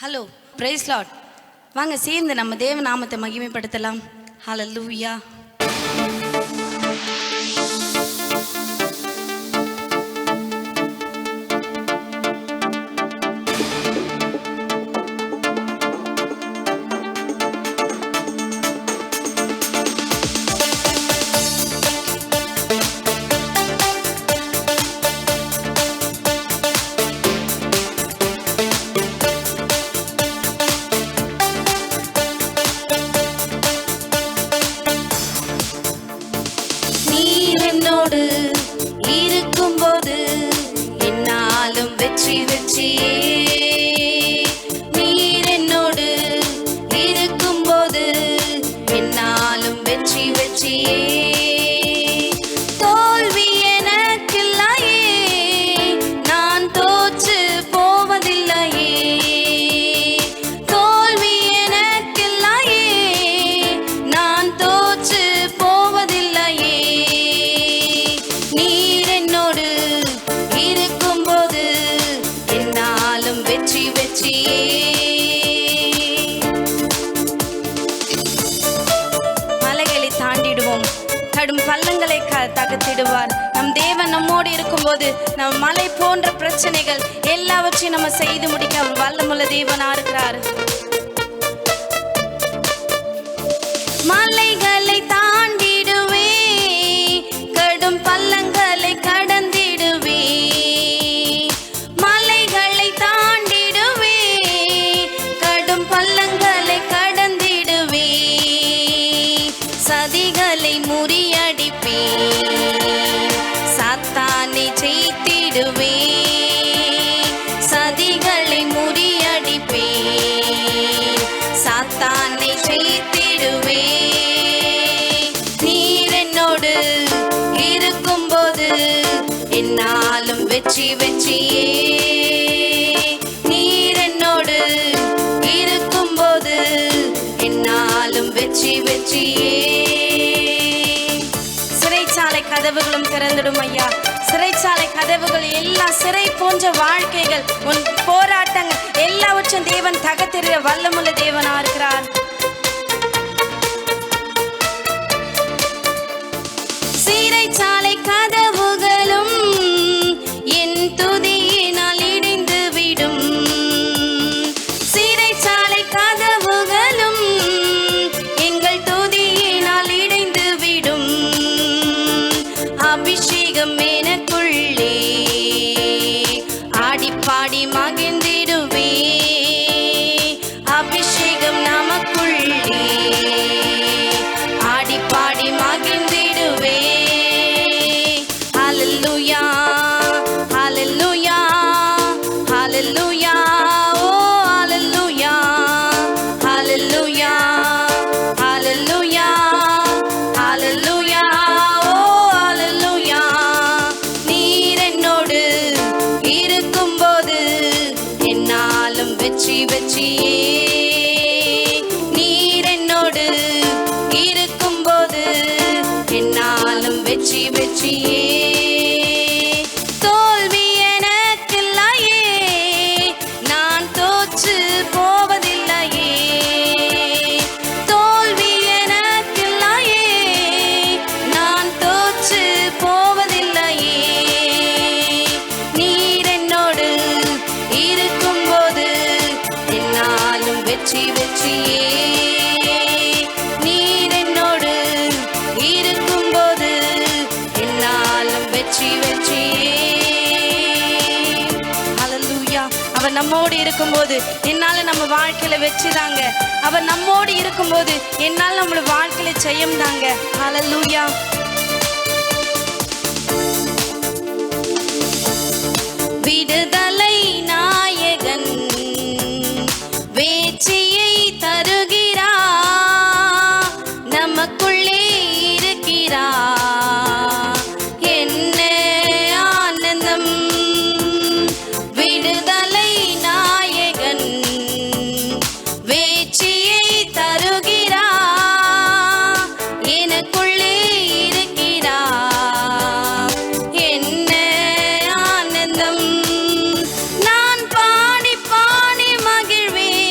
Hello, price Lord. வாங்க சேர்ந்து நம்ம தேவ நாமத்தை மகிமைப்படுத்தலாம். ஹல்லேலூயா. இருக்கும்போது என்னாலும் வெற்றி வெற்றியே. நீர் என்னோடு இருக்கும்போது என்னாலும் வெற்றி வெற்றியே. தோல்வி எனக்கில்லையே, நான் தோற்று போவதில்லையே. தோல்வி எனக்கில்லையே, நான் தோற்று போவதில்லையே. நீர் என்னோடு இருக்கும்போது என்னாலும் வெற்றி வெற்றியே. மலைகளை தாண்டிடுவோம், கடும் பள்ளங்களை தகர்த்திடுவார். நம் தேவன் நம்மோடு இருக்கும்போது நம் மலை போன்ற பிரச்சனைகள் எல்லாவற்றையும் நம்ம செய்து முடிக்க அவர் வல்லமுள்ள தேவனா இருக்கிறார். மலைகளை தாண்டிடுவே, கடும் பள்ளங்களை கடந்திடுவே. மலைகளை தாண்டிடுவே, கடும் பள்ளங்களை கடந்திடுவே. சதிகளை முறியடிப்பே, சாத்தானை ஜெயித்திடுவே. சதிகளை முறியடிப்பே, சாத்தானை ஜெயித்திடுவே. நீர் என்னோடு இருக்கும்போது என்னாலும் வெற்றி வெற்றியே. நீர் என்னோடு இருக்கும்போது என்னாலும் வெற்றி வெற்றியே. சிறைச்சாலை கதவுகளும் திறந்துடும் ஐயா. சிறைச்சாலை கதவுகள், எல்லா சிறை போன்ற வாழ்க்கைகள், உன் போராட்டங்கள் எல்லாவற்றும் தேவன் தகர்த்தெறிய வல்லமுள்ள தேவனா இருக்கிறார். சிறைச்சாலை கதவுகளும் என் துதியினால் இடிந்து விடும். சிறைச்சாலை கதவுகளும் எங்கள் துதியினால் இடிந்து விடும். அபிஷேகம் எனக்குள்ளே ஆடிப்பாடி மகிழ்ந்திடுவே. அபிஷேகம் நமக்குள்ளே ஆடிப்பாடி மகிழ்ந்திடுவே. ஹல்லேலூயா, ஹல்லேலூயா, ஹல்லேலூயா. ஓ ஹல்லேலூயா, ஹல்லேலூயா, ஹல்லேலூயா, ஹல்லேலூயா. ஓ ஹல்லேலூயா. நீர் என்னோடு இருக்கும்போது என்னாலும் வெற்றி வெற்றியே. நீர் என்னோடு இருக்கும்போது என்னாலும் வெற்றி வெற்றியே. தோல்வி எனக்கில்லையே, நான் தோற்று போவதில்லையே. தோல்வி எனக்கில்லையே, நான் தோற்று போவதில்லையே. நீர் என்னோடு இருக்கும்போது என்னாலும் வெற்றி வெற்றியே. நீர் என்னோடு இருக்கும்போது என்னாலும் வெற்றி வெற்றியே. ஹல்லேலூயா. அவர் நம்மோடு இருக்கும்போது என்னால நம்ம வாழ்க்கையில வெற்றி தாங்க. அவர் நம்மோடு இருக்கும்போது என்னால் நம்மளோட வாழ்க்கையில ஜெயம் தாங்க. ஹல்லேலூயா. விடுதலை நாயகன் வெற்றியை தருகிறா, நமக்குள்ளே இருக்கிறா. என்ன ஆனந்தம்! விடுதலை நாயகன் வெற்றியை தருகிறா, எனக்குள்ளே இருக்கிறா. என்ன ஆனந்தம்! நான் பாடி பாடி மகிழ்வேன்.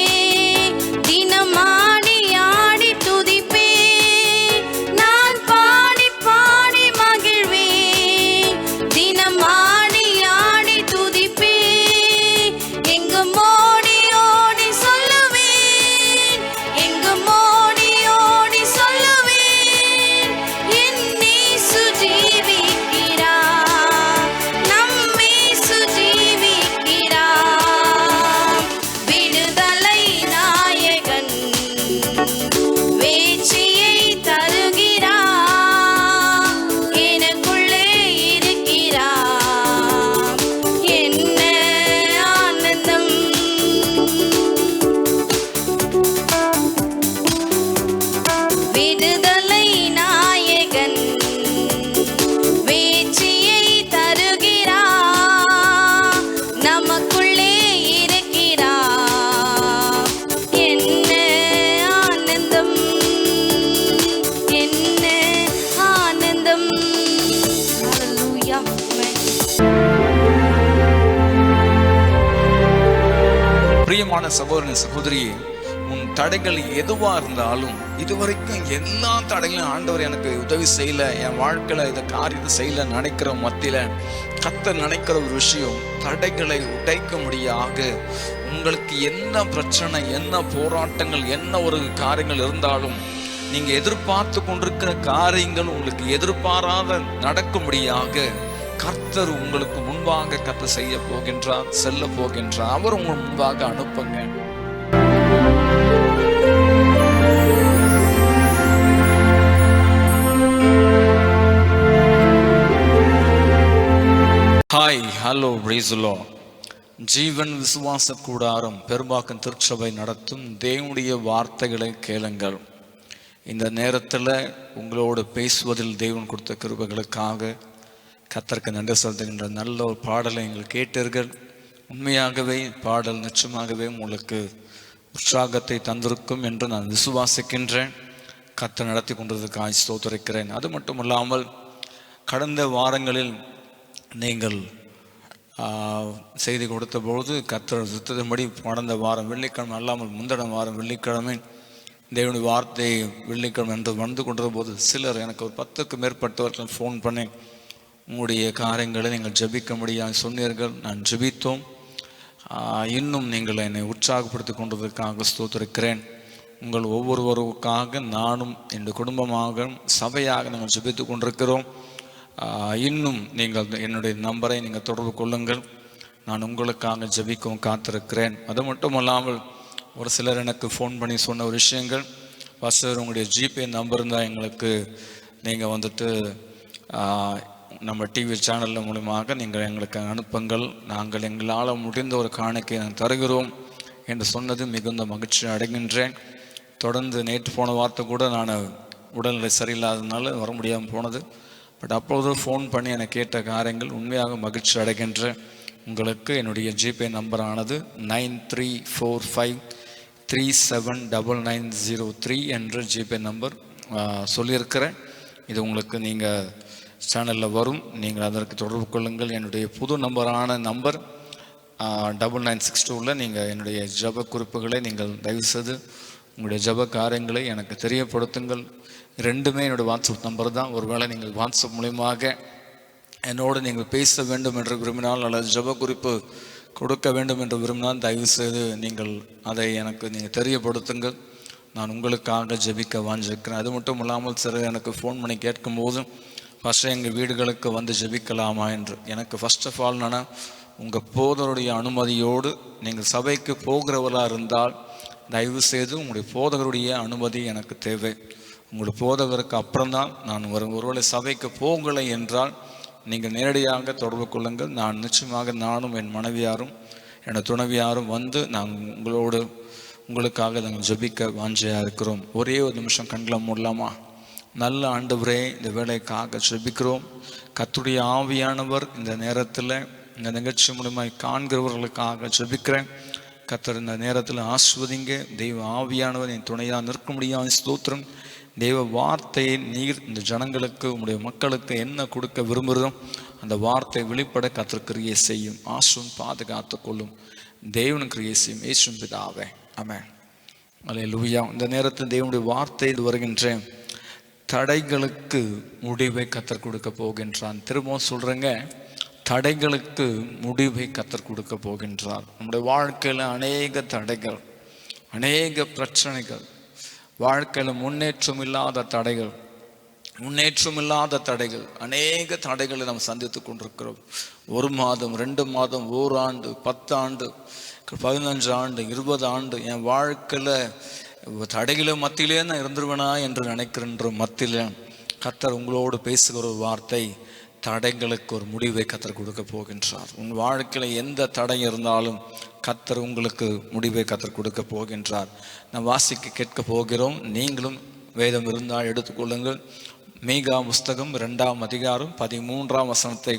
பிரியமான சகோதரன் சகோதரியே, உன் தடைகள் எதுவா இருந்தாலும், இதுவரைக்கும் எல்லா தடைகளையும் ஆண்டவர் எனக்கு உதவி செய்யல, என் வாழ்க்கையில இதை காரியத்தை செய்யல நினைக்கிற மத்தியில கர்த்தர் நினைக்கிற ஒரு விஷயம், தடைகளை உடைக்க முடியாக உங்களுக்கு என்ன பிரச்சனை, என்ன போராட்டங்கள், என்ன ஒரு காரியங்கள் இருந்தாலும், நீங்க எதிர்பார்த்து கொண்டிருக்கிற காரியங்கள் உங்களுக்கு எதிர்பாராத நடக்கும்படியாக கர்த்தர் உங்களுக்கு முன்பாக கர்த்தர் செய்ய போகின்றார், செல்ல போகின்றார். அவர் உங்கள் முன்பாக அனுப்புங்க. Hi, hello, praise the Lord. ஜீவன் விசுவாச கூடாரம் பெரும்பாக்கம் திருச்சபை நடத்தும் தேவனுடைய வார்த்தைகளை கேளுங்கள். இந்த நேரத்தில் உங்களோடு பேசுவதில் தேவன் கொடுத்த கிருபைகளுக்காக கர்த்தருக்கு நன்றி செலுத்துகின்ற நல்ல ஒரு பாடலை நீங்கள் கேட்டீர்கள். உண்மையாகவே பாடல் நிச்சயமாகவே உங்களுக்கு உற்சாகத்தை தந்திருக்கும் என்று நான் விசுவாசிக்கின்றேன். கர்த்தர் நடத்தி கொண்டதுக்காக ஸ்தோத்திரிக்கிறேன். அது மட்டும் இல்லாமல் கடந்த வாரங்களில் நீங்கள் செய்தி கொடுத்த பொழுது கர்த்தர் சுத்தத்தின்படி கடந்த வாரம் வெள்ளிக்கிழமை அல்லாமல் முந்தின வாரம் வெள்ளிக்கிழமை தேவனுடைய வார்த்தை வெள்ளிக்கிழமை என்று வந்து கொண்டிருந்த போது சிலர் எனக்கு ஒரு 10க்கு மேற்பட்டவர்கள் ஃபோன் பண்ணி உங்களுடைய காரியங்களை நீங்கள் ஜெபிக்க முடியாது சொன்னீர்கள். நான் ஜெபித்தோம். இன்னும் நீங்கள் என்னை உற்சாகப்படுத்தி கொண்டதற்காக ஸ்தோத்திரிக்கிறேன். உங்கள் ஒவ்வொருவருக்காக நானும் என்னுடைய குடும்பமாக சபையாக நாங்கள் ஜெபித்து கொண்டிருக்கிறோம். இன்னும் நீங்கள் என்னுடைய நம்பரை நீங்கள் தொடர்பு கொள்ளுங்கள். நான் உங்களுக்காக ஜெபிக்கவும் காத்திருக்கிறேன். அது மட்டும் இல்லாமல் ஒரு சிலர் எனக்கு ஃபோன் பண்ணி சொன்ன ஒரு விஷயங்கள், பாஸ்டர் உங்களுடைய ஜிபே நம்பர் இருந்தால் எங்களுக்கு நீங்கள் வந்துட்டு நம்ம டிவி சேனல் மூலமாக நீங்கள் எங்களுக்கு அனுப்புங்கள், நாங்கள் எங்களால் முடிந்த ஒரு காணிக்கை நான் தருகிறோம் என்று சொன்னது மிகுந்த மகிழ்ச்சி அடைகின்றேன். தொடர்ந்து நேற்று போன வார்த்தை கூட நான் உடல்நிலை சரியில்லாததுனால வர முடியாமல் போனது. பட் அப்போது ஃபோன் பண்ணி எனக்கு கேட்ட காரியங்கள் உண்மையாக மகிழ்ச்சி அடைகின்றேன். உங்களுக்கு என்னுடைய ஜிபே நம்பரானது 9345379903 என்ற ஜிபே நம்பர் சொல்லியிருக்கிறேன். இது உங்களுக்கு நீங்கள் சேனலில் வரும். நீங்கள் அதற்கு தொடர்பு கொள்ளுங்கள். என்னுடைய புது நம்பரான நம்பர் 9962 நீங்கள் என்னுடைய ஜப குறிப்புகளை நீங்கள் தயவுசெய்து உங்களுடைய ஜப காரியங்களை எனக்கு தெரியப்படுத்துங்கள். ரெண்டுமே என்னுடைய வாட்ஸ்அப் நம்பர் தான். ஒருவேளை நீங்கள் வாட்ஸ்அப் மூலமாக என்னோடு நீங்கள் பேச வேண்டும் என்று விரும்பினால் அல்லது ஜப குறிப்பு கொடுக்க வேண்டும் என்று விரும்பினால் தயவுசெய்து நீங்கள் அதை எனக்கு நீங்கள் தெரியப்படுத்துங்கள். நான் உங்களுக்காக ஜெபிக்க வாஞ்சிக்கிறேன். அது மட்டும் இல்லாமல் சிலர் எனக்கு ஃபோன் பண்ணி கேட்கும்போது, ஃபஸ்ட்டு எங்கள் வீடுகளுக்கு வந்து ஜெபிக்கலாமா என்று. எனக்கு ஃபஸ்ட் ஆஃப் ஆல் நான் உங்கள் போதகருடைய அனுமதியோடு நீங்கள் சபைக்கு போகிறவர்களாக இருந்தால் தயவுசெய்து உங்களுடைய போதகருடைய அனுமதி எனக்கு தேவை. உங்களுடைய போதகருக்கு அப்புறம்தான் நான் வரும். ஒருவேளை சபைக்கு போகலை என்றால் நீங்கள் நேரடியாக தொடர்பு கொள்ளுங்கள். நான் நிச்சயமாக நானும் என் மனைவியாரும் என்னோட துணைவியாரும் வந்து நாங்கள் உங்களுக்காக நாங்கள் ஜெபிக்க வாஞ்சையாக இருக்கிறோம். ஒரே ஒரு நிமிஷம் கண்களை மூடலாமா? நல்ல ஆண்டவரே, இந்த வேலைக்காக ஜெபிக்கிறோம். கர்த்தருடைய ஆவியானவர் இந்த நேரத்தில் இந்த நிகழ்ச்சி மூலமாக காண்கிறவர்களுக்காக ஜெபிக்கிறேன். கர்த்தர் இந்த நேரத்தில் ஆஸ்வதிங்க. தெய்வ ஆவியானவர் என் துணையாக நிற்க முடியாத ஸ்தோத்திரம். தெய்வ வார்த்தையை நீர் இந்த ஜனங்களுக்கு உங்களுடைய மக்களுக்கு என்ன கொடுக்க விரும்புகிறோம் அந்த வார்த்தை வெளிப்பட கர்த்தர் கிரியை செய்யும். ஆசும் பாதுகாத்து கொள்ளும். தேவனும் கிரியை செய்யும். இயேசுவின் பிதாவே, ஆமென். அல்லேலூயா. இந்த நேரத்தில் தேவனுடைய வார்த்தை வருகின்ற தடைகளுக்கு முடிவை கர்த்தர் கொடுக்க போகின்றான். திரும்பவும் சொல்கிறேங்க, தடைகளுக்கு முடிவை கர்த்தர் கொடுக்க போகின்றார். நம்முடைய வாழ்க்கையில் அநேக தடைகள், அநேக பிரச்சனைகள், வாழ்க்கையில் முன்னேற்றம் இல்லாத தடைகள், அநேக தடைகளை நாம் சந்தித்து கொண்டிருக்கிறோம். 1 மாதம், 2 மாதம், 1 ஆண்டு, 10 ஆண்டு, 15 ஆண்டு, 20 ஆண்டு என் வாழ்க்கையில் தடைகளை மத்தியிலே நான் இருந்துருவேனா என்று நினைக்கின்ற மத்தியில் கர்த்தர் உங்களோடு பேசுகிற ஒரு வார்த்தை, தடைகளுக்கு ஒரு முடிவை கர்த்தர் கொடுக்க போகின்றார். உன் வாழ்க்கையில் எந்த தடை இருந்தாலும் கர்த்தர் உங்களுக்கு முடிவை கர்த்தர் கொடுக்க போகின்றார். நான் வாசிக்க கேட்க போகிறோம். நீங்களும் வேதம் இருந்தால் எடுத்துக்கொள்ளுங்கள். மீகா புஸ்தகம் 2ஆம் அதிகாரம் 13ஆம் வசனத்தை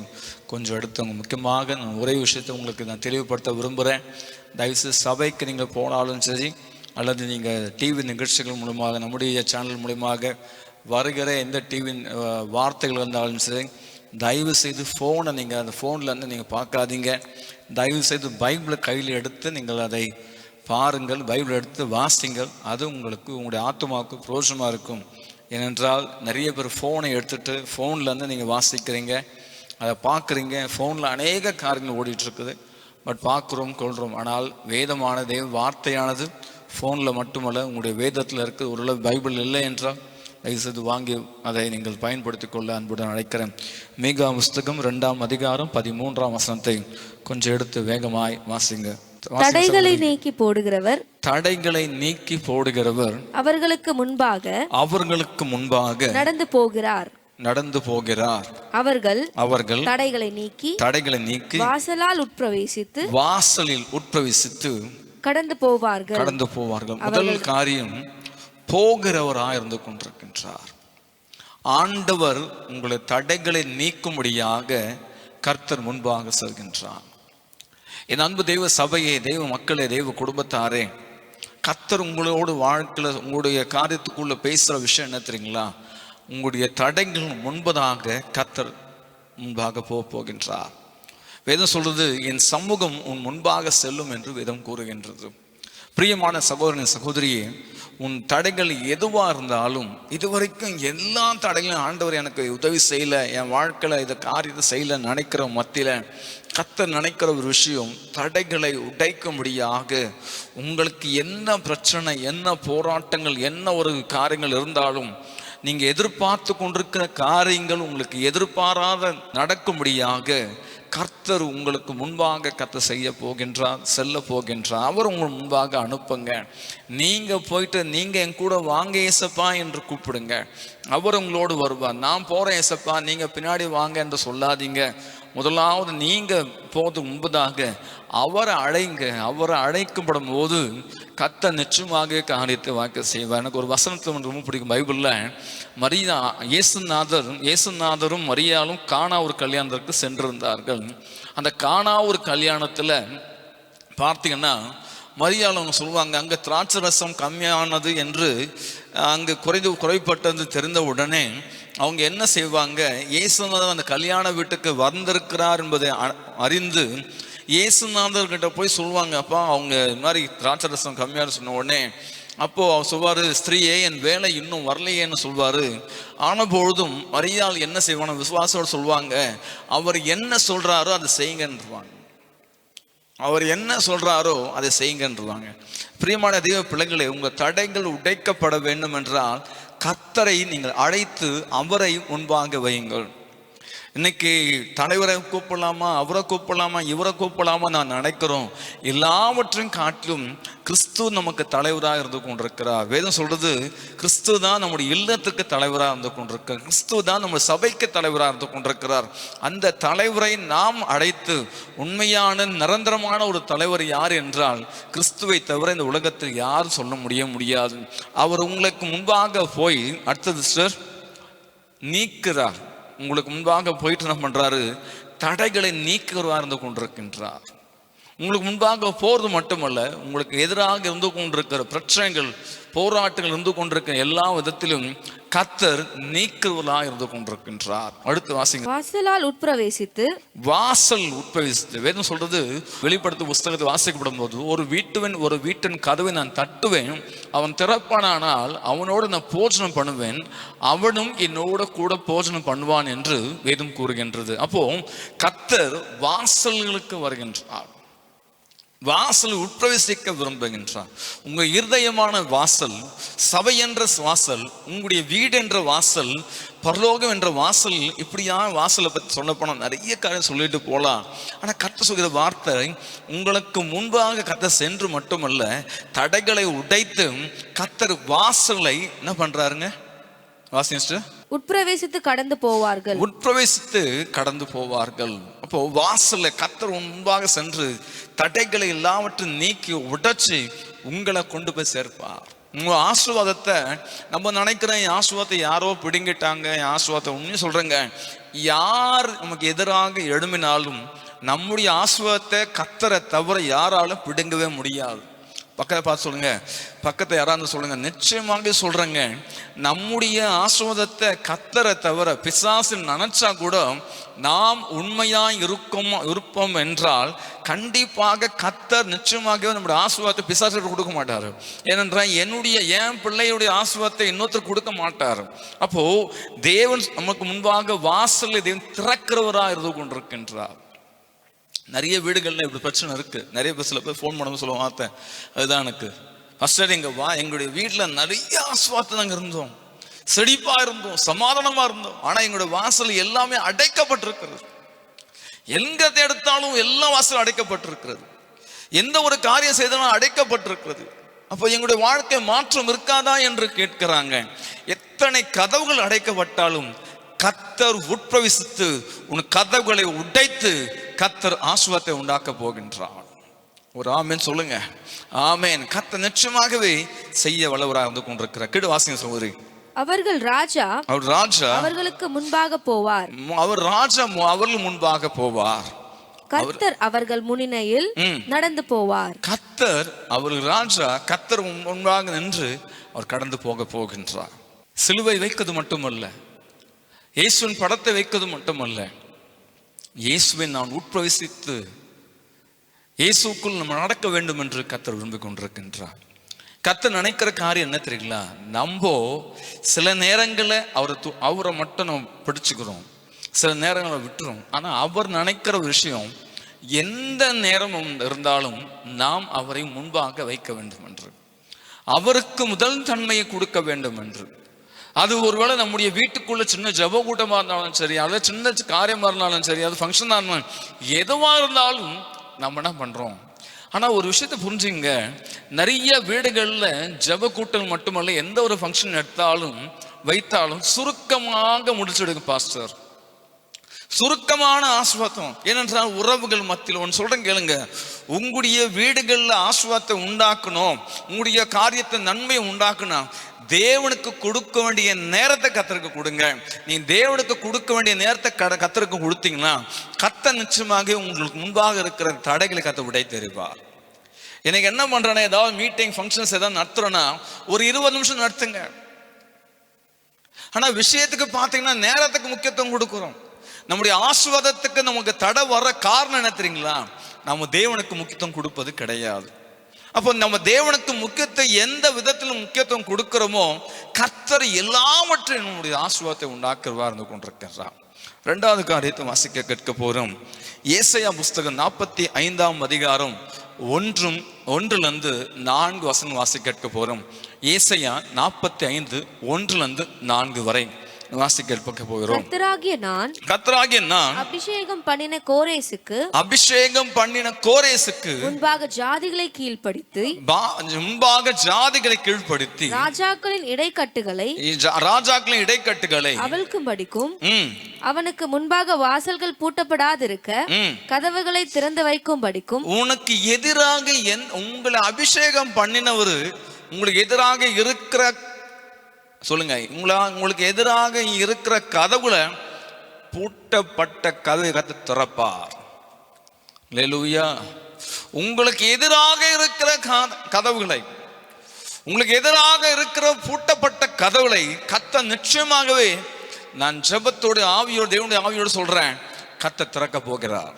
கொஞ்சம் எடுத்தவங்க. முக்கியமாக நான் ஒரே விஷயத்தை உங்களுக்கு நான் தெளிவுபடுத்த விரும்புகிறேன். தயவுசெய்து சபைக்கு நீங்கள் போனாலும் சரி அல்லது நீங்கள் டிவி நிகழ்ச்சிகள் மூலமாக நம்முடைய சேனல் மூலமாக வருகிற எந்த டிவி வார்த்தைகள் இருந்தாலும் சரி, தயவு செய்து ஃபோனை நீங்கள் அந்த ஃபோனில் இருந்து நீங்கள் பார்க்காதீங்க. தயவு செய்து பைபிளை கையில் எடுத்து நீங்கள் அதை பாருங்கள், பைபிள் எடுத்து வாசிங்கள். அது உங்களுக்கு உங்களுடைய ஆத்மாவுக்கு பிரோஜனமாக இருக்கும். ஏனென்றால் நிறைய பேர் ஃபோனை எடுத்துகிட்டு ஃபோன்லேருந்து நீங்கள் வாசிக்கிறீங்க, அதை பார்க்குறீங்க. ஃபோனில் அநேக காரியங்கள் ஓடிட்டுருக்குது. பட் பார்க்குறோம், கொள்கிறோம். ஆனால் வேதமான தேவ வார்த்தையானது ஃபோனில் மட்டுமல்ல, உங்களுடைய வேதத்தில் இருக்குது. ஒரு பைபிள் இல்லை என்றால் தயவுசெய்து வாங்கி அதை நீங்கள் பயன்படுத்தி கொள்ள அன்புடன் அழைக்கிறேன். மீகா புஸ்தகம் 2ஆம் அதிகாரம் 13ஆம் வசனத்தை கொஞ்சம் எடுத்து வேகமாய் வாசிங்க. தடைகளை நீக்கி போடுகிறவர், தடைகளை நீக்கி போடுகிறவர் அவர்களுக்கு முன்பாக நடந்து போகிறார். அவர்கள் தடைகளை நீக்கி வாசலில் உட்பிரவேசித்து கடந்து போவார்கள். முதல் காரியம், போகிறவராய் இருந்து கொண்டிருக்கின்றார். ஆண்டவர் உங்களை தடைகளை நீக்கும்படியாக கர்த்தர் முன்பாக செல்கின்றார். என் அன்பு தெய்வ சபையே, தெய்வ மக்களே, தெய்வ குடும்பத்தாரே, கர்த்தர் உங்களோடு வாழ்க்கையில உங்களுடைய காரியத்துக்குள்ள பேசுற விஷயம் என்ன தெரியுங்களா? உங்களுடைய தடைகள் முன்பதாக கர்த்தர் முன்பாக போகின்றார். வேதம் சொல்றது, என் சமூகம் உன் முன்பாக செல்லும் என்று வேதம் கூறுகின்றது. பிரியமான சகோதரன் சகோதரியே, உன் தடைகள் எதுவாக இருந்தாலும், இதுவரைக்கும் எல்லா தடைகளும் ஆண்டவர் எனக்கு உதவி செய்யலை, என் வாழ்க்கையில் இதை காரியத்தை செய்யலை நினைக்கிற மத்தியில் கர்த்தர் நினைக்கிற ஒரு விஷயம், தடைகளை உடைக்கும்படியாக உங்களுக்கு என்ன பிரச்சனை, என்ன போராட்டங்கள், என்ன ஒரு காரியங்கள் இருந்தாலும், நீங்கள் எதிர்பார்த்து கொண்டிருக்கிற காரியங்கள் உங்களுக்கு எதிர்பாராத நடக்கும்படியாக கர்த்தர் உங்களுக்கு முன்பாக கர்த்தர் செய்ய போகின்றார், செல்ல போகின்றார். அவர் உங்கள் முன்பாக அனுப்புங்க. நீங்கள் போயிட்டு நீங்கள் என் கூட வாங்க ஏசப்பா என்று கூப்பிடுங்க. அவர் உங்களோடு வருவார். நான் போகிறேன் ஏசப்பா, நீங்கள் பின்னாடி வாங்க என்று சொல்லாதீங்க. முதலாவது நீங்கள் போது முன்பதாக அவரை அழைங்க. அவரை அழைக்கப்படும் போது கர்த்தர் நிச்சயமாக காரியத்தை வாக்க செய்வார். எனக்கு ஒரு வசனத்தை ரொம்ப பிடிக்கும். பைபிளில் இயேசுநாதரும் மரியாளும் கானா ஒரு கல்யாணத்திற்கு சென்றிருந்தார்கள். அந்த கானா ஒரு கல்யாணத்தில் பார்த்தீங்கன்னா, மரியாதை சொல்லுவாங்க, அங்கே திராட்சை ரசம் கம்மியானது என்று அங்கே குறைப்பட்டது தெரிந்த உடனே அவங்க என்ன செய்வாங்க, இயேசுநாதர் அந்த கல்யாண வீட்டுக்கு வந்திருக்கிறார் என்பதை அறிந்து இயேசுநாதர்கிட்ட போய் சொல்லுவாங்க. அப்பா, அவங்க இது மாதிரி திராட்சை ரசம் கம்மியாக சொன்ன உடனே அப்போது அவர் சொல்வார், ஸ்திரீயே, என் வேலை இன்னும் வரலையேன்னு சொல்வார். ஆனபொழுதும் மரியாள் என்ன செய்வாங்க, விசுவாசோடு சொல்லுவாங்க, அவர் என்ன சொல்கிறாரோ அதை செய்யுங்கன்றுவாங்க. அவர் என்ன சொல்கிறாரோ அதை செய்யுங்கன்றுவாங்க. பிரியமான தெய்வ பிள்ளைகளே, உங்கள் தடைகள் உடைக்கப்பட வேண்டும் என்றால் கர்த்தரை நீங்கள் அழைத்து அவரை முன்பாக வையுங்கள். இன்னைக்கு தலைவரை கூப்பிடலாமா, அவரை கூப்பிடலாமா, இவரை கூப்பிடலாமா நான் நினைக்கிறோம். எல்லாவற்றையும் காட்டிலும் கிறிஸ்து நமக்கு தலைவராக இருந்து கொண்டிருக்கிறார். வேதம் சொல்றது, கிறிஸ்து தான் நம்முடைய இல்லத்துக்கு தலைவராக இருந்து கொண்டிருக்கிறார். கிறிஸ்து தான் நம்ம சபைக்கு தலைவராக இருந்து கொண்டிருக்கிறார். அந்த தலைவரை நாம் அழைத்து, உண்மையான நிரந்தரமான ஒரு தலைவர் யார் என்றால் கிறிஸ்துவை தவிர இந்த உலகத்தில் யாரும் சொல்ல முடியாது. அவர் உங்களுக்கு முன்பாக போய் அடுத்தது நீக்கிறார். உங்களுக்கு முன்பாக போயிட்டு என்ன பண்றாரு, தடைகளை நீக்கிறவராக இருந்து கொண்டிருக்கின்றார். உங்களுக்கு முன்பாக போறது மட்டுமல்ல, உங்களுக்கு எதிராக இருந்து கொண்டிருக்கிற பிரச்சனைகள், போராட்டங்கள் இருந்து கொண்டிருக்கிற எல்லா விதத்திலும் கர்த்தர் நீக்குவதாக இருந்து கொண்டிருக்கின்றார். அடுத்து வாசிங்க. வாசல் உட்பிரவேசித்து வேதம் சொல்றது, வெளிப்படுத்தும் புஸ்தகத்தை வாசிக்கப்படும் போது, ஒரு வீட்டின் கதவை நான் தட்டுவேன், அவன் திறப்பானால் அவனோடு நான் போஜனம் பண்ணுவேன், அவனும் என்னோட கூட போஜனம் பண்ணுவான் என்று வேதம் கூறுகின்றது. அப்போ கர்த்தர் வாசல்களுக்கு வருகின்றார், வாசல் உட்பிரவேசிக்க விரும்புகின்றார். உங்க இருதயமான வாசல், சபை என்ற வாசல், உங்களுடைய வீடு என்ற வாசல், பரலோகம் என்ற வாசல், இப்படியா வாசலை பற்றி சொல்ல போனால் நிறைய காரியம் சொல்லிட்டு போகலாம். ஆனால் கர்த்தர் சொல்கிற வார்த்தை, உங்களுக்கு முன்பாக கர்த்தர் சென்று மட்டுமல்ல, தடைகளை உடைத்து கர்த்தர் வாசலை என்ன பண்றாருங்க, வாசிங்க. உட்பிரவேசித்து கடந்து போவார்கள். அப்போ வாசல்ல கர்த்தர் முன்பாக சென்று தடைகளை எல்லாவற்றையும் நீக்கி உடைச்சி உங்களை கொண்டு போய் சேர்ப்பார். உங்க ஆசீர்வாதத்தை நம்ம நினைக்கிறேன், என் ஆசீர்வாதத்தை யாரோ பிடுங்கிட்டாங்க, என் ஆசீர்வாதத்தை உண்மையை சொல்றேங்க, யார் நமக்கு எதிராக எழும்பினாலும் நம்முடைய ஆசீர்வாதத்தை கர்த்தரை தவிர யாராலும் பிடுங்கவே முடியாது. பக்கத்தை பார்த்து சொல்லுங்க, பக்கத்தை யாராவது சொல்லுங்க, நிச்சயமாக சொல்றேங்க, நம்முடைய ஆசீர்வாதத்தை கர்த்தரை தவிர பிசாசு நினைச்சா கூட நாம் உண்மையா இருப்போம் என்றால் கண்டிப்பாக கர்த்தர் நிச்சயமாகவே நம்முடைய ஆசீர்வாதத்தை பிசாசு கொடுக்க மாட்டாரு. ஏனென்றால் என் பிள்ளையுடைய ஆசீர்வாதத்தை இன்னொருத்தர் கொடுக்க மாட்டார். அப்போ தேவன் நமக்கு முன்பாக வாசல் தேவன் திறக்கிறவராக இருந்து கொண்டிருக்கின்றார். நிறைய வீடுகளில் இப்படி பிரச்சனை இருக்கு. நிறைய பேர் சில பேர் ஃபோன் பண்ண சொல்லுவோம், வார்த்தை அதுதான் எனக்கு ஃபர்ஸ்ட் எங்க எங்களுடைய வீட்டில் நிறைய ஆசீர்வாதம் நாங்கள் இருந்தோம், செழிப்பா இருந்தோம், சமாதானமா இருந்தோம். ஆனா எங்களுடைய வாசல் எல்லாமே அடைக்கப்பட்டிருக்கிறது. எங்க எடுத்தாலும் எல்லா வாசலும் அடைக்கப்பட்டிருக்கிறது. எந்த ஒரு காரியம் செய்தாலும் அடைக்கப்பட்டிருக்கிறது. அப்போ எங்களுடைய வாழ்க்கை மாற்றம் இருக்காதா என்று கேட்கிறாங்க. எத்தனை கதவுகள் அடைக்கப்பட்டாலும் கர்த்தர் உட்பிரவேசித்து உன் கதவுகளை உடைத்து கர்த்தர் ஆசீர்வாதத்தை உண்டாக்க போகின்றார். ஒரு ஆமேன் சொல்லுங்க. ஆமேன். கர்த்தர் நிச்சயமாகவே செய்ய வல்லவராக இருந்து கொண்டிருக்கிறார். கீழே வாசிங்க சகோதரி. அவர் ராஜா அவர்களுக்கு முன்பாக போவார். அவர் ராஜா அவர்கள் முன்பாக போவார். கர்த்தர் அவர்கள் முன்னிலையில் நடந்து போவார். கர்த்தர் அவர்கள் ராஜா, கர்த்தர் முன்பாக நின்று அவர் கடந்து போகின்றார். சிலுவை வைக்கிறது மட்டுமல்ல, இயேசுவின் படத்தை வைக்கிறது மட்டுமல்ல, இயேசுவை நான் உட்பிரவேசித்து இயேசுக்குள் நம்ம நடக்க வேண்டும் என்று கர்த்தர் விரும்பிக் கொண்டிருக்கின்றார். கர்த்தர் நினைக்கிற காரியம் என்ன தெரியுங்களா? நம்ம சில நேரங்களில் அவரை மட்டும் நம்ம பிடிச்சுக்கிறோம், சில நேரங்களை விட்டுரும். ஆனா அவர் நினைக்கிற விஷயம் எந்த நேரமும் இருந்தாலும் நாம் அவரை முன்பாக வைக்க வேண்டும் என்று, அவருக்கு முதல் தன்மையை கொடுக்க வேண்டும் என்று. அது ஒருவேளை நம்முடைய வீட்டுக்குள்ள சின்ன ஜப கூட்டமாக இருந்தாலும் சரி, அல்லது சின்ன காரியமாக இருந்தாலும் சரி, அது ஃபங்க்ஷனாக இருந்தாலும் எதுவாக இருந்தாலும் நம்ம என்ன பண்ணுறோம்? ஆனால் ஒரு விஷயத்தை புரிஞ்சுங்க, நிறைய வீடுகளில் ஜப கூட்டம் மட்டுமல்ல, எந்த ஒரு ஃபங்க்ஷன் எடுத்தாலும் வைத்தாலும் சுருக்கமாக முடிச்சுடுங்க பாஸ்டர், சுருக்கமான ஆசீர்வாதம். ஏனென்றால் உறவுகள் மத்தியில் ஒன்று சொல்றேன் கேளுங்க, உங்களுடைய வீடுகளில் ஆசீர்வாதத்தை உண்டாக்கணும், உங்களுடைய காரியத்தை நன்மையை உண்டாக்கணும், தேவனுக்கு கொடுக்க வேண்டிய நேரத்தை கர்த்தருக்கு கொடுங்க. நீ தேவனுக்கு கொடுக்க வேண்டிய நேரத்தை கர்த்தருக்கு கொடுத்தீங்கன்னா கர்த்தர் நிச்சயமாக உங்களுக்கு முன்பாக இருக்கிற தடைகளை கர்த்தர் உடை தெரிவார். எனக்கு என்ன பண்றேன்னா, ஏதாவது மீட்டிங் ஃபங்க்ஷன்ஸ் ஏதாவது நடத்துறேன்னா ஒரு 20 நிமிஷம் நடத்துங்க. ஆனா விஷயத்துக்கு பார்த்தீங்கன்னா நேரத்துக்கு முக்கியத்துவம் கொடுக்குறோம். நம்முடைய ஆசீர்வாதத்துக்கு நமக்கு தடை வர காரணம் என்ன தெரியுங்களா? நம்ம தேவனுக்கு முக்கியத்துவம் கொடுப்பது கிடையாது. அப்போ நம்ம தேவனுக்கு முக்கியத்துவம் எந்த விதத்திலும் முக்கியத்துவம் கொடுக்கிறோமோ கர்த்தர் எல்லாவற்றையும் நம்முடைய ஆசீர்வாதத்தை உண்டாக்குறவா இருந்து கொண்டிருக்கிறார். இரண்டாவது காரியத்தை வாசிக்க கேட்க போறோம். ஏசாயா புஸ்தகம் 45ஆம் அதிகாரம் 1-4 வசனம் வாசிக்க கேட்க போறோம். ஏசாயா 45:1-4 வரை வாசிக்க கேட்க போகிறோம். கர்த்தராகிய நான் அபிஷேகம் பண்ணின கோரேசுக்கு முன்பாக ஜாதிகளை கீழ்ப்படுத்தி ராஜாக்களின் இடைக்கட்டுகளை அவிழ்க்கும்படிக்கும் அவனுக்கு முன்பாக வாசல்கள் பூட்டப்படாதிருக்க கதவுகளை திறந்து வைக்கும்படிக்கும் உனக்கு எதிராக உங்களை அபிஷேகம் பண்ணினவர் உங்களுக்கு எதிராக இருக்கிற சொல்லுங்க, உங்களுக்கு எதிராக இருக்கிற கதவுல பூட்டப்பட்ட கதவை கர்த்தர் திறப்பார். அல்லேலூயா. உங்களுக்கு எதிராக இருக்கிற கதவுகளை, உங்களுக்கு எதிராக இருக்கிற பூட்டப்பட்ட கதவுகளை கர்த்தர் நிச்சயமாகவே நான் ஜெபத்தோடு ஆவியோடு தேவனுடைய ஆவியோடு சொல்றேன், கர்த்தர் திறக்க போகிறார்.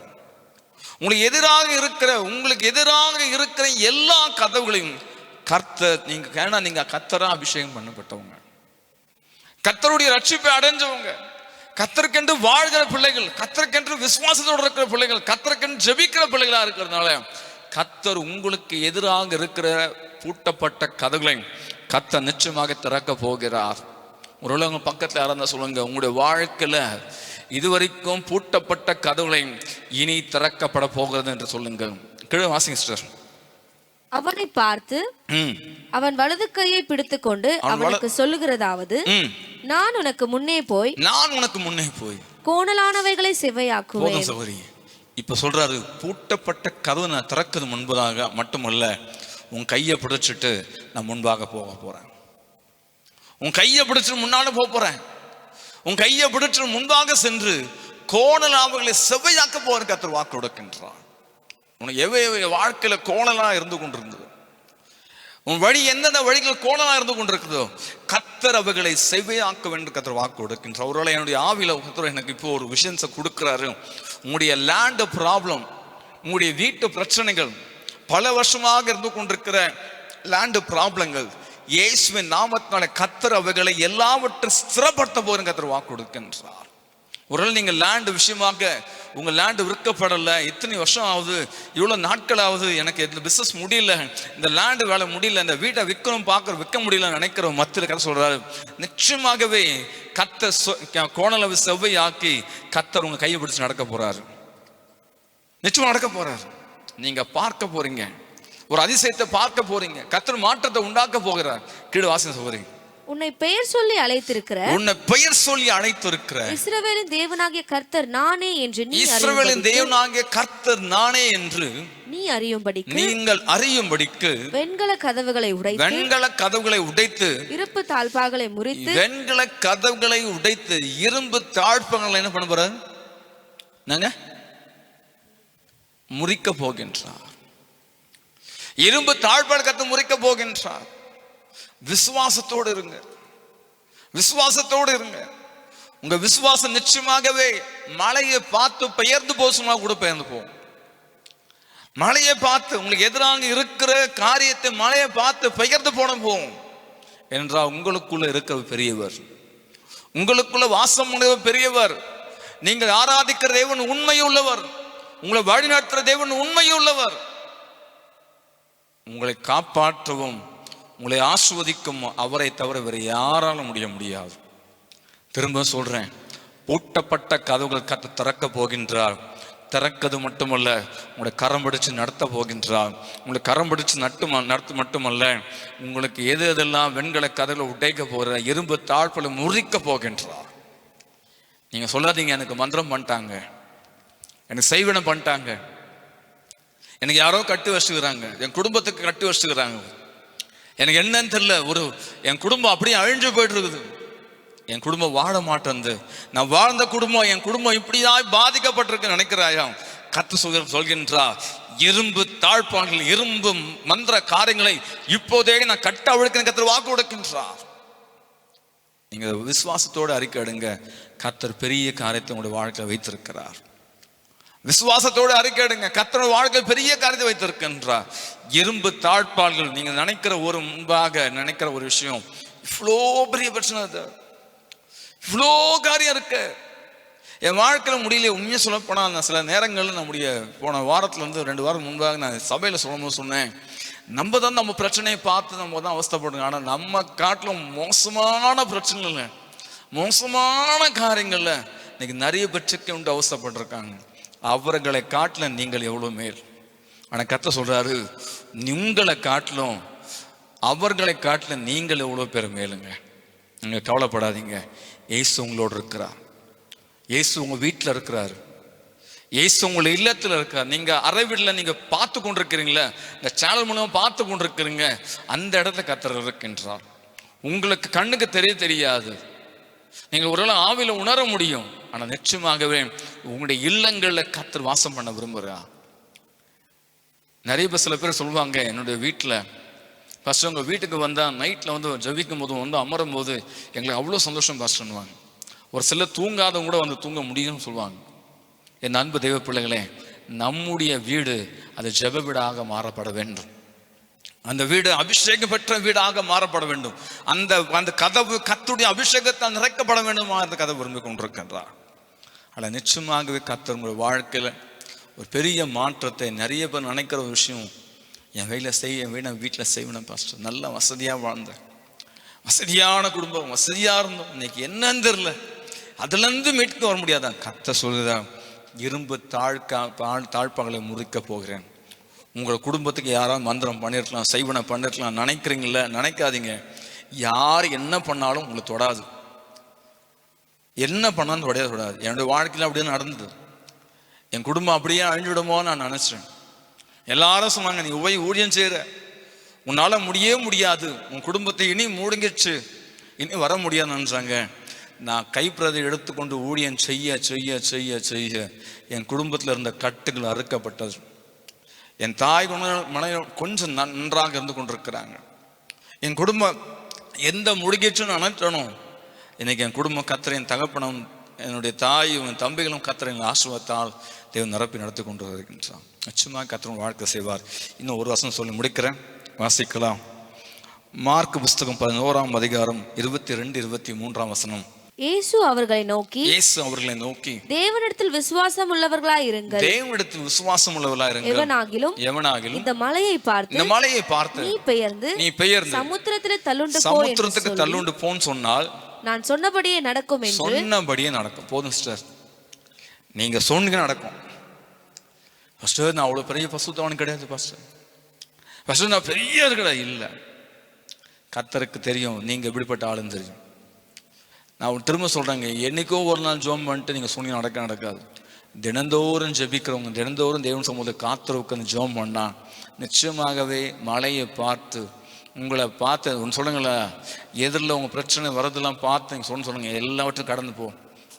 உங்களுக்கு எதிராக இருக்கிற எல்லா கதவுகளையும் கர்த்தர், நீங்க கர்த்தரா அபிஷேகம் பண்ணப்பட்டவங்க, கர்த்தருடைய ரட்சிப்பை அடைஞ்சவங்க, கர்த்தருக்கென்று வாழ்கிற பிள்ளைகள், கர்த்தருக்கென்று விசுவாசத்தோடு இருக்கிற பிள்ளைகள், கர்த்தருக்கென்று ஜெபிக்கிற பிள்ளைகளா இருக்கிறதுனால கர்த்தர் உங்களுக்கு எதிராக இருக்கிற பூட்டப்பட்ட கதவுகளை கர்த்தர் நிச்சயமாக திறக்க போகிறார். ஒரு உலகம் பக்கத்தில் யாராவது சொல்லுங்க, உங்களுடைய வாழ்க்கையில இதுவரைக்கும் பூட்டப்பட்ட கதவுகளை இனி திறக்கப்பட போகிறது என்று சொல்லுங்க. கீழே வாசிங்க சிஸ்டர். அவனை பார்த்து அவன் வலது கையை பிடித்துக் கொண்டு அவனுக்கு சொல்லுகிறதாவது, நான் உனக்கு முன்னே போய் கோணலானவைகளை செவ்வையாக்குவேன். இப்ப சொல்றாரு, பூட்டப்பட்ட கதவு நான் திறக்கிறது முன்பதாக மட்டுமல்ல, உன் கையை பிடிச்சிட்டு நான் முன்பாக போக போறேன். உன் கையை பிடிச்சிட்டு முன்னால போறேன். உன் கையை பிடிச்சிட்டு முன்பாக சென்று கோணலானவைகளை செவ்வையாக்க போற கர்த்தர் வாக்கு கொடுக்கின்றார். உனக்கு எவை வாழ்க்கையில கோணலா இருந்து கொண்டிருந்தது, உன் வழி எந்தெந்த வழிகள் கோணலா இருந்து கொண்டிருக்குதோ கர்த்தர் அவைகளை செவ்வையாக்க வேண்டும் கர்த்தர் வாக்கு கொடுக்கின்றார். ஒருவேளை என்னுடைய ஆவியில கர்த்தர் எனக்கு இப்போ ஒரு விஷயத்தை கொடுக்கிறாரு. உங்களுடைய லேண்ட் ப்ராப்ளம், உங்களுடைய வீட்டு பிரச்சனைகள், பல வருஷமாக இருந்து கொண்டிருக்கிற லேண்ட் ப்ராப்ளங்கள், இயேசுவின் நாமத்தினால கர்த்தர் அவைகளை எல்லாவற்றையும் ஸ்திரப்படுத்த போதும் கர்த்தர் வாக்கு கொடுக்கின்றார். ஒருவேளை நீங்க லேண்ட் விஷயமாக உங்க லேண்ட் விற்கப்படலை, இத்தனை வருஷம் ஆகுது, இவ்வளோ நாட்கள் ஆகுது, எனக்கு இந்த பிஸ்னஸ் முடியல, இந்த லேண்டு வேலை முடியல, இந்த வீட்டை விற்க முடியல நினைக்கிற மத்தியில் கதை சொல்றாரு, நிச்சயமாகவே கர்த்தர் கோணளவு செவ்வையாக்கி கர்த்தர் உங்க கையை பிடிச்சு நடக்க போறாரு. நிச்சயமா நடக்க போறாரு. நீங்க பார்க்க போறீங்க, ஒரு அதிசயத்தை பார்க்க போறீங்க. கர்த்தர் மாற்றத்தை உண்டாக்க போகிறார். கீழே வாசனை சொல்றீங்க, உன்னை பெயர் சொல்லி அழைத்திருக்கிற, உன்னை பெயர் சொல்லி அழைத்திருக்கிற இஸ்ரவேலின் தேவனாகிய கர்த்தர் நானே என்று இஸ்ரவேலின் தேவனாகிய கர்த்தர் நானே என்று நீ அறியும்படிக்கு, நீங்கள் அறியும்படிக்கு வெண்கல கதவுகளை உடைத்து, வெண்கல கதவுகளை உடைத்து, இருப்பு தாழ்பாகளை முறித்து, வெண்கல கதவுகளை உடைத்து இரும்பு தாழ்பாகளை என்ன பண்ண போறார்? நாங்க முறிக்க போகின்றார். இரும்பு தாழ்பாடு கத்து முறிக்க போகின்றார். விசுவாசத்தோடு இருங்க, விசுவாசத்தோடு இருங்க. உங்க விசுவாசம் நிச்சயமாகவே மழையை பார்த்து பெயர்ந்து போசுமா கூட பெயர்ந்து போகும். மழையை பார்த்து உங்களுக்கு எதிராக இருக்கிற காரியத்தை மழையை பார்த்து பெயர்ந்து போன போகும். என்றால் உங்களுக்குள்ள இருக்க பெரியவர், உங்களுக்குள்ள வாசம் உடையவர் பெரியவர். நீங்கள் ஆராதிக்கிற தேவன் உண்மையுள்ளவர், உங்களை வழிநடத்துகிற தேவன் உண்மையுள்ளவர். உங்களை காப்பாற்றவும் உங்களை ஆசிர்வதிக்கும் அவரை தவிர வேறு யாராலும் முடியாது. திரும்ப சொல்றேன், பூட்டப்பட்ட கதவுகள் கர்த்தர் திறக்க போகின்றார். திறக்கிறது மட்டுமல்ல, உங்களை கரம் பிடிச்சு நடத்த போகின்றார். உங்களை கரம் பிடிச்சு நடத்து மட்டுமல்ல, உங்களுக்கு எது எதெல்லாம் வெண்கல கதவுகளை உடைக்க போகிற இரும்பு தாழ்பலை முறிக்க போகின்றார். நீங்க சொல்லாதீங்க, எனக்கு மந்திரம் பண்ணிட்டாங்க, எனக்கு செய்வனம் பண்ணிட்டாங்க, எனக்கு யாரோ கட்டி வச்சுக்கிறாங்க, என் குடும்பத்துக்கு கட்டி வச்சுக்கிறாங்க, எனக்கு என்னன்னு தெரியல, என் குடும்பம் அப்படியே அழிஞ்சு போயிட்டு இருக்குது, என் குடும்பம் வாழ மாட்டேங்குது, நான் வாழ்ந்த குடும்பம், என் குடும்பம் இப்படியா பாதிக்கப்பட்டிருக்கு நினைக்கிறாயா? கர்த்தர் சொல்கின்றார், இரும்பு தாழ்பான்கள், இரும்பு மந்திர காரியங்களை இப்போதே நான் கட்ட அவிழ்க்க கர்த்தர் வாக்கு கொடுக்கின்றார். நீங்க விசுவாசத்தோடு அறிக்கை எடுங்க, கர்த்தர் பெரிய காரியத்தை உங்களுடைய வாழ்க்கையில் வைத்திருக்கிறார். விசுவாசத்தோடு அறிக்கை எடுங்க, கர்த்தர் வாழ்க்கை பெரிய காரியத்தை வைத்திருக்கின்றார். இரும்பு தாழ்பால்கள், நீங்க நினைக்கிற ஒரு முன்பாக நினைக்கிற ஒரு விஷயம், இவ்வளோ பெரிய பிரச்சனை, இவ்வளோ காரியம் இருக்கு என் வாழ்க்கையில் முடியல. உண்மையை சொல்ல போனால் நான் சில நேரங்களில் நம்முடைய போன வாரத்துல இருந்து 2 வாரம் முன்பாக நான் சபையில் சொல்லும்போது சொன்னேன், நம்ம தான் நம்ம பிரச்சனையை பார்த்து நம்ம தான் அவஸ்தைப்படுங்க. ஆனால் நம்ம காட்டிலும் மோசமான பிரச்சனைகள், மோசமான காரியங்கள்ல இன்னைக்கு நிறைய பேருக்கு உண்டு அவஸ்தைப்பட்டிருக்காங்க. அவர்களை காட்டில நீங்கள் எவ்வளவு மேல். ஆனா கர்த்தர் சொல்றாரு, உங்களை காட்டிலும் அவர்களை காட்டில நீங்கள் எவ்வளவு பேர் மேலுங்க. நீங்க கவலைப்படாதீங்க, இயேசு உங்களோடு இருக்கிறார். இயேசு உங்க வீட்டில் இருக்கிறாரு. இயேசு உங்களை இல்லத்தில் இருக்கார். நீங்க அறை வீட்டில் நீங்க பார்த்து கொண்டிருக்கிறீங்களா, இந்த சேனல் மூலமா பார்த்து கொண்டிருக்கிறீங்க, அந்த இடத்துல கர்த்தர் இருக்கின்றார். உங்களுக்கு கண்ணுக்கு தெரியாது, நீங்க ஒருவேளை ஆவியில உணர முடியும். ஆனா நிச்சயமாகவே உங்களுடைய இல்லங்கள்ல கர்த்தர் வாசம் பண்ண விரும்புகிறார். நிறைய பேர் சில பேர் சொல்லுவாங்க, என்னுடைய வீட்டில் ஃபர்ஸ்ட் உங்க வீட்டுக்கு வந்தா நைட்ல வந்து ஜபிக்கும் போது வந்து அமரும் போது எங்களுக்கு அவ்வளோ சந்தோஷம் பாஸ்டர்னுவாங்க. ஒரு சிலர் தூங்காதவங்க கூட வந்து தூங்க முடியும்னு சொல்லுவாங்க. என் அன்பு தெய்வ பிள்ளைகளே, நம்முடைய வீடு அது ஜெப வீடாக மாறப்பட வேண்டும். அந்த வீடு அபிஷேகம் பெற்ற வீடாக மாறப்பட வேண்டும். அந்த கதவு கர்த்தருடைய அபிஷேகத்தால் நிறைக்கப்பட வேண்டும். அந்த கதவு விரும்பி கொண்டிருக்கின்றார். ஆனால் நிச்சயமாகவே கர்த்தர் உங்கள் வாழ்க்கையில் ஒரு பெரிய மாற்றத்தை, நிறைய பேர் நினைக்கிற ஒரு விஷயம், என் வீட்டில் செய்வேன் பாஸ்டர், நல்ல வசதியாக வாழ்ந்தேன், வசதியான குடும்பம், வசதியாக இருந்தோம், இன்னைக்கு என்னன்னு தெரியல, அதுலேருந்து மீட்க வர முடியாதான். கர்த்தர் சொல்லுதான், இரும்பு தாழ்பாகளை முறிக்க போகிறேன். உங்கள் குடும்பத்துக்கு யாராவது மந்திரம் பண்ணிருக்கலாம், செய்வனை பண்ணிருக்கலாம் நினைக்கிறீங்கள, நினைக்காதீங்க. யார் என்ன பண்ணாலும் உங்களை தொடாது, என்ன பண்ணாலும் தொடாது. என்னுடைய வாழ்க்கையில் அப்படியே நடந்தது. என் குடும்பம் அப்படியே அழிஞ்சுவிடுமோ நான் நினைச்சேன். எல்லாரும் சொன்னாங்க, நீ ஊழியம் செய்யற, உன்னால முடியாது, உன் குடும்பத்தை இனி மூடுங்கிடுச்சு, இனி வர முடியாதுன்றாங்க. நான் கைப்பிரதை எடுத்துக்கொண்டு ஊழியம் செய்ய செய்ய செய்ய செய்ய என் குடும்பத்தில் இருந்த கட்டுகள் அறுக்கப்பட்டது. என் தாய் மனைவி கொஞ்சம் நன்றாக இருந்து கொண்டிருக்கிறாங்க. என் குடும்பம் எந்த முழுகிச்சுன்னு நினைச்சனோ இன்னைக்கு என் குடும்பம் கர்த்தர், என் தகப்பனும் என்னுடைய தாயும் என் தம்பிகளும் கர்த்தர் எங்கள் ஆசீர்வாதத்தால் தேவன் நிரப்பி நடத்தி கொண்டு வருகின்றான். நிச்சயமாக கர்த்தர் வாழ்க்கை செய்வார். இன்னும் ஒரு வசனம் சொல்லி முடிக்கிறேன், வாசிக்கலாம். மார்க் புஸ்தகம் 11ஆம் அதிகாரம் 22, 23ஆம் வசனம். இயேசு அவர்களை நோக்கி தேவனிடத்தில் விசுவாசம் உள்ளவர்களாய் இருங்கள். தேவனிடத்தில் விசுவாசம் உள்ளவர்களாய் இருங்கள். எவனாகிலும் இந்த மலையை பார்த்து நீ பெயர்ந்து சமுத்திரத்துக்கு தள்ளுண்டு போன்னு சொன்னால் நான் சொன்னபடியே நடக்கும் என்று. சொன்னபடியே நடக்கும். போதும் சிஸ்டர், நீங்க சொன்னீங்க நடக்கும். பாஸ்டர் நான் அவ்வளவு பெரிய பசுத்தவன் கிடையாது பாஸ்டர் நான் பெரிய கிடையாது. இல்லை, கர்த்தருக்கு தெரியும் நீங்க எப்படிப்பட்ட ஆளுன்னு தெரியும். நான் திரும்ப சொல்றேங்க, என்னைக்கோ ஒரு நாள் ஜெபம் பண்ணிட்டு நீங்க சொன்னீங்க நடக்காது. தினந்தோறும் ஜெபிக்கிறவங்க, தினந்தோறும் தேவன் சமூகத்தை காத்திருக்க ஜெபம் பண்ணா நிச்சயமாகவே மலையை பார்த்து உங்களை பார்த்து ஒன்று சொல்லுங்கள, எதிரில் உங்கள் பிரச்சனை வரதெல்லாம் பார்த்து நீங்கள் சொல்லுங்க, எல்லாவற்றையும் கடந்து போ.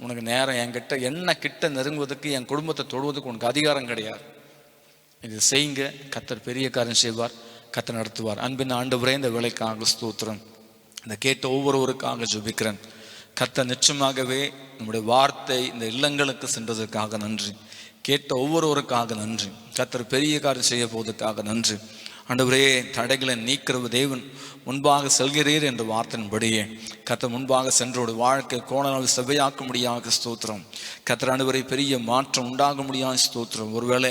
உனக்கு நேரம் என்கிட்ட என்ன கிட்ட நெருங்குவதற்கு, என் குடும்பத்தை தொடுவதற்கு உனக்கு அதிகாரம் கிடையாது. இது செய்யுங்க, கர்த்தர் பெரிய காரியம் செய்வார், கர்த்தர் நடத்துவார். அன்பின் ஆண்டவரே, இந்த வேலைக்காக ஸ்தோத்திரம். இந்த கேட்ட ஒவ்வொருவருக்காக ஜெபிக்கிறேன். கர்த்தர் நிச்சயமாகவே நம்முடைய வார்த்தை இந்த இல்லங்களுக்கு சென்றதற்காக நன்றி. கேட்ட ஒவ்வொருவருக்காக நன்றி. கர்த்தர் பெரிய காரியம் செய்ய போவதற்காக நன்றி. ஆண்டவரே, தடைகளை நீக்கிற தேவன் முன்பாக செல்கிறீர் என்ற வார்த்தையின்படியே கர்த்தர் முன்பாக சென்றோடு வாழ்க்கை கோணநாள் செவ்வையாக்க முடியாத ஸ்தோத்திரம். கர்த்தர் ஆண்டவரே, பெரிய மாற்றம் உண்டாக முடியாத ஸ்தோத்திரம். ஒருவேளை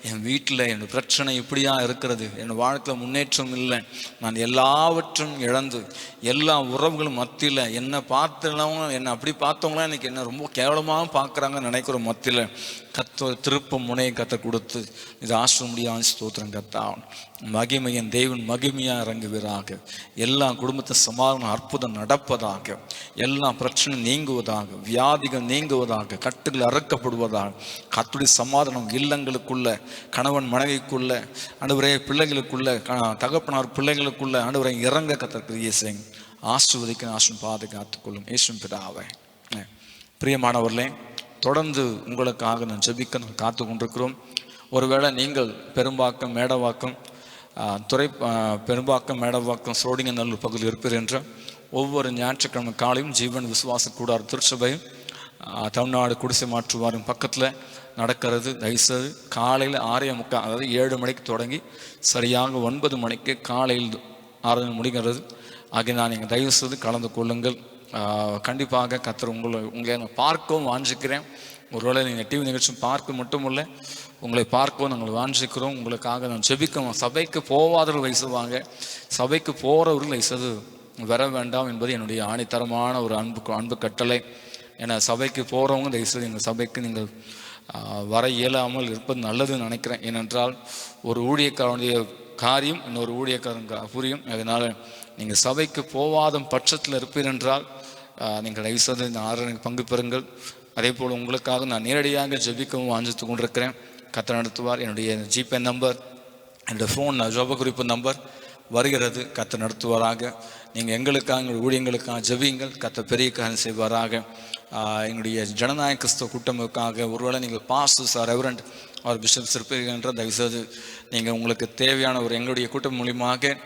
என் வீட்டில் என் பிரச்சனை இப்படியா இருக்கிறது, என் வாழ்க்கையில் முன்னேற்றம் இல்லை, நான் எல்லாவற்றும் இழந்து எல்லா உறவுகளும் மத்தியில் என்னை பார்த்தவங்க என்னை அப்படி பார்த்தவங்களாம் இன்னைக்கு என்ன ரொம்ப கேவலமாக பார்க்குறாங்கன்னு நினைக்கிற மத்தியில் கர்த்தர் திருப்ப முனையை கர்த்தர் கொடுத்து இது ஆசிர முடியாத ஸ்தோத்திரம். கர்த்தர் மகிமையின் தேவன் மகிமையாக இறங்குவீராக. எல்லா குடும்பத்தை சமாதானம் அற்புதம் நடப்பதாக, எல்லா பிரச்சனை நீங்குவதாக, வியாதிகள் நீங்குவதாக, கட்டுகள் அறுக்கப்படுவதாக, கர்த்தருடைய சமாதானம் இல்லங்களுக்குள்ள, கணவன் மனைவிக்குள்ள, ஆண்டவரே பிள்ளைகளுக்குள்ள, தகப்பனார் பிள்ளைகளுக்குள்ள ஆண்டவரை இறங்க கர்த்தர் கிரியை செய்யுங்க. ஆசீர்வதிக்க பாதுகாத்துக்கொள்ளும் இயேசுவின் பிதாவே. பிரியமானவர்களே, தொடர்ந்து உங்களுக்காக நான் ஜெபிக்க நான் காத்து கொண்டிருக்கிறோம். ஒருவேளை நீங்கள் பெரும்பாக்கம், மேடவாக்கம், பெரும்பாக்கம், மேடவாக்கம், சோடிங்கநல்லூர் பகுதியில் இருப்பீர் என்ற ஒவ்வொரு ஞாயிற்றுக்கிழமை காலையும் ஜீவன் விசுவாச கூடார திருச்சபையும் தமிழ்நாடு குடிசை மாற்றுவாரும் பக்கத்தில் நடக்கிறது. தயவுசெய்து காலையில் 6:45, அதாவது 7 மணிக்கு தொடங்கி சரியாக 9 மணிக்கு காலையில் ஆராதனை முடிகிறது. ஆகிய நீங்கள் தயவுசெய்து கலந்து கொள்ளுங்கள். கண்டிப்பாக கர்த்தர் உங்களை நான் பார்க்கவும் வாஞ்சிக்கிறேன். ஒருவேளை நீங்கள் டிவி நிகழ்ச்சி பார்க்க மட்டும் இல்லை, உங்களை பார்க்கவும் நாங்கள் வாஞ்சிக்கிறோம். உங்களுக்காக நான் ஜெபிக்கவும். சபைக்கு போவாதவர்கள் வயசுவாங்க, சபைக்கு போகிறவர்கள் வயசது வர வேண்டாம் என்பது என்னுடைய ஆணித்தரமான ஒரு அன்பு கட்டளை. ஏன்னா சபைக்கு போகிறவங்க தயவுசெய்து எங்கள் சபைக்கு நீங்கள் வர இயலாமல் இருப்பது நல்லதுன்னு நினைக்கிறேன். ஏனென்றால் ஒரு ஊழியக்காரனுடைய காரியம் இன்னொரு ஊழியக்காரன் புரியும். அதனால் நீங்கள் சபைக்கு போவாத பட்சத்தில் இருப்பீர் என்றால் நீங்கள் தயவுசெய்து இந்த ஆராதனைக்கு பங்கு பெறுங்கள். அதே போல் உங்களுக்காக நான் நேரடியாக ஜெபிக்கவும் வாஞ்சித்து கொண்டிருக்கிறேன். கர்த்தர் நடத்துவார். என்னுடைய ஜிபே நம்பர், என்னுடைய ஃபோன் ஜெப குறிப்பு நம்பர் வருகிறது. கர்த்தர் நடத்துவாராக. நீங்கள் எங்களுக்காக, எங்களுடைய ஊழியங்களுக்காக ஜெபியுங்கள். கர்த்தர் பெரிய காரியம் செய்வாராக. எங்களுடைய ஜனநாயக கிறிஸ்தவ கூட்டமைப்புக்காக ஒருவேளை நீங்கள் பாஸ்டர்ஸ், ரெவரண்ட் அவர் பிஷப்ஸ் இருப்பீர்கள் என்ற தயவுசெய்து நீங்கள் உங்களுக்கு தேவையான ஒரு எங்களுடைய கூட்டம் மூலியமாக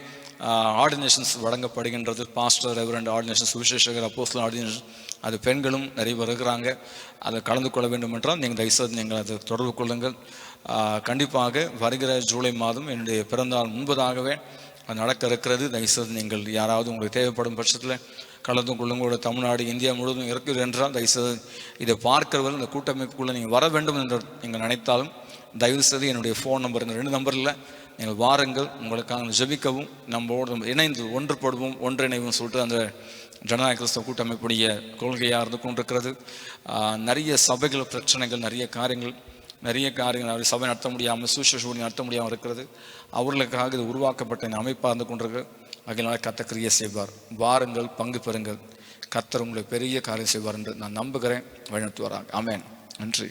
ஆர்டினேஷன்ஸ் வழங்கப்படுகின்றது. பாஸ்டர், ரெவரண்ட் ஆர்டினேஷன்ஸ், சுவிசேஷகர், அப்போஸ்தலர் ஆர்டினேஷன். அது பெண்களும் நிறைய வருகிறாங்க. அதை கலந்து கொள்ள வேண்டும் என்றால் நீங்கள் தயவுசெய்து நீங்கள் அதை தொடர்பு கொள்ளுங்கள். கண்டிப்பாக வருகிற ஜூலை மாதம் என்னுடைய பிறந்தால் முன்பதாகவே அது நடக்க இருக்கிறது. தயவுசெய்து நீங்கள் யாராவது உங்களுக்கு தேவைப்படும் பட்சத்தில் கலந்து கொள்ளுங்களோட தமிழ்நாடு, இந்தியா முழுவதும் இருக்கிறது என்றால் தயவுசெய்து இதை பார்க்கிறவர்கள் இந்த கூட்டமைப்புக்குள்ளே நீங்கள் வர வேண்டும் என்று நீங்கள் நினைத்தாலும் தயவுசெய்து என்னுடைய ஃபோன் நம்பர், இந்த 2 நம்பரில் நீங்கள் வாருங்கள். உங்களுக்காக ஜெபிக்கவும், நம்மளோடு இணைந்து ஒன்றுபடுவோம், ஒன்றிணைவும் சொல்லிட்டு அந்த ஜனநாயக கிறிஸ்தவ கூட்டமைப்புடைய கொள்கையாக இருந்து கொண்டிருக்கிறது. நிறைய சபைகள் பிரச்சனைகள், நிறைய காரியங்கள் சபை நடத்த முடியாமல், சுவிசேஷம் நடத்த முடியாமல் இருக்கிறது. அவர்களுக்காக இது உருவாக்கப்பட்ட இந்த அமைப்பாக இருந்து கொண்டிருக்கு. அதனால் கர்த்தர் கிரியை செய்வார். வாருங்கள், பங்கு பெறுங்கள். கர்த்தர் உங்களை பெரிய காரியம் செய்வார் என்று நான் நம்புகிறேன். வழிநடத்துவாராக. ஆமென். நன்றி.